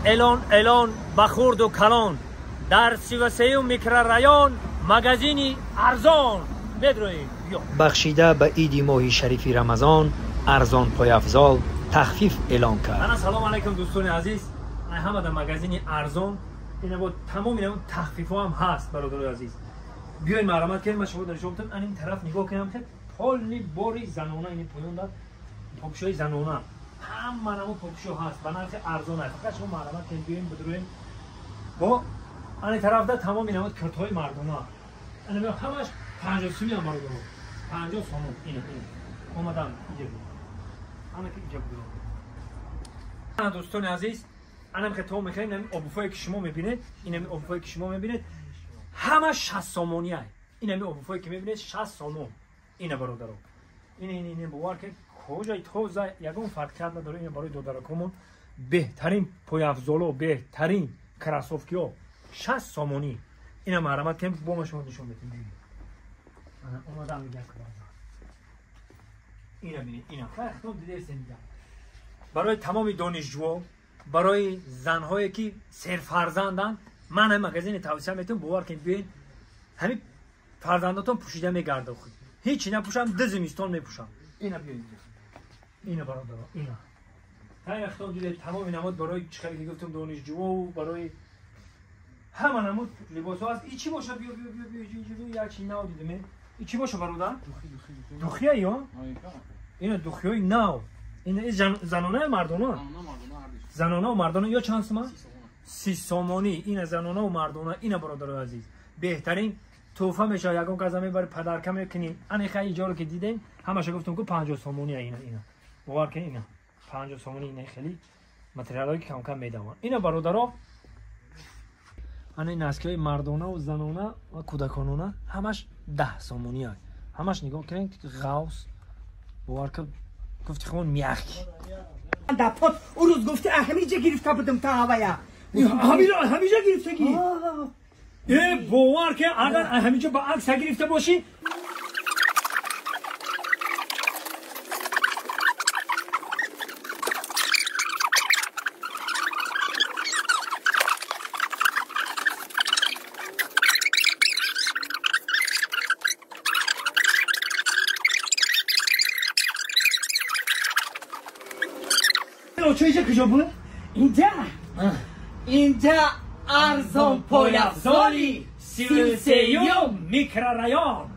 الان با خورد و کلان در 33 میکرورایان مگزینی ارزان بدرویم. بخشیده به عید ماه شریفی رمضان ارزان پایافزال تخفیف اعلان کرد. سلام علیکم دوستان عزیز. همه در مگزین ارزان اینا با تمام اینا تخفیف هم هست برادرای عزیز. بیاین مرحمت کنیم. من شما در شما بتونم این طرف نگاه کنم که کلی باری زنانه این پایون داد پوکشوی زنانه همه نمو پوکشو هست به نرخ ارزان است. فقط شما مرحمت کنیم بیاین بدرویم. با این طرف ده تمام اینا کتای مردانه اینا همش 50 سومی هم برادر 50 سوم این اومدم اینجا انا که اینجا بودم. دوستان عزیز انم خطاب میکنیم این ابوفایی که شما میبینید این ابوفایی که شما میبینید همه 60 سومونی هست. این ابوفایی که میبینید 60 سومون اینه برادران. این باور که کجای توزه یگون فرق کرد نداره. این برای دودرکمون بهترین پایافزال و بهترین کراسوفکی ها 60 سومونی اینا مرحمت کنیم با ما شما نشون بدیم. من اومدم میگم اینا ببینید اینا خودتون دیده میگم برای تمام دانشجو برای زنهایی که سرفرزندن من هم مگزین توصیه میتون باور کنید بیاین همین فرزنداتون پوشیده میگرده خود هیچی نپوشم دزمیستان میپوشم. اینا بیاین اینا برادر اینا های اختام دیده تمام نماد برای چخری که گفتم دانشجو برای همه نمود لباس ها هست. ای چی باشه بیا یک چی نو دیدم ای چی باشه برادر دوخیه یا اینا دوخیه های نو این زنانه مردانه زنانه و مردانه یا چند سومه 30 سومانی. این زنانه و مردانه اینا برادر عزیز بهترین توفه میشه یگان کزمی برای پدرکم میکنیم. ان خیلی اینجا رو که دیدین همش گفتم که 50 سومانی اینا باور کن اینا 50 سومانی اینا خیلی متریالی که کم کم میدون. اینا برادرها این نسکای مردانه و زنانه و کودکانانه همش 10 سومونی هست. همش نگاه کنین غوث باور کن گفتی خون میخ دپات اون روز گفتی همیشه گرفته بودم تا هوایا همیشه گرفتگی باور که اگر همیشه با عکس گرفته باشی چه کجا بود؟ اینجا ارزان پایافزالی 33 میکرورایان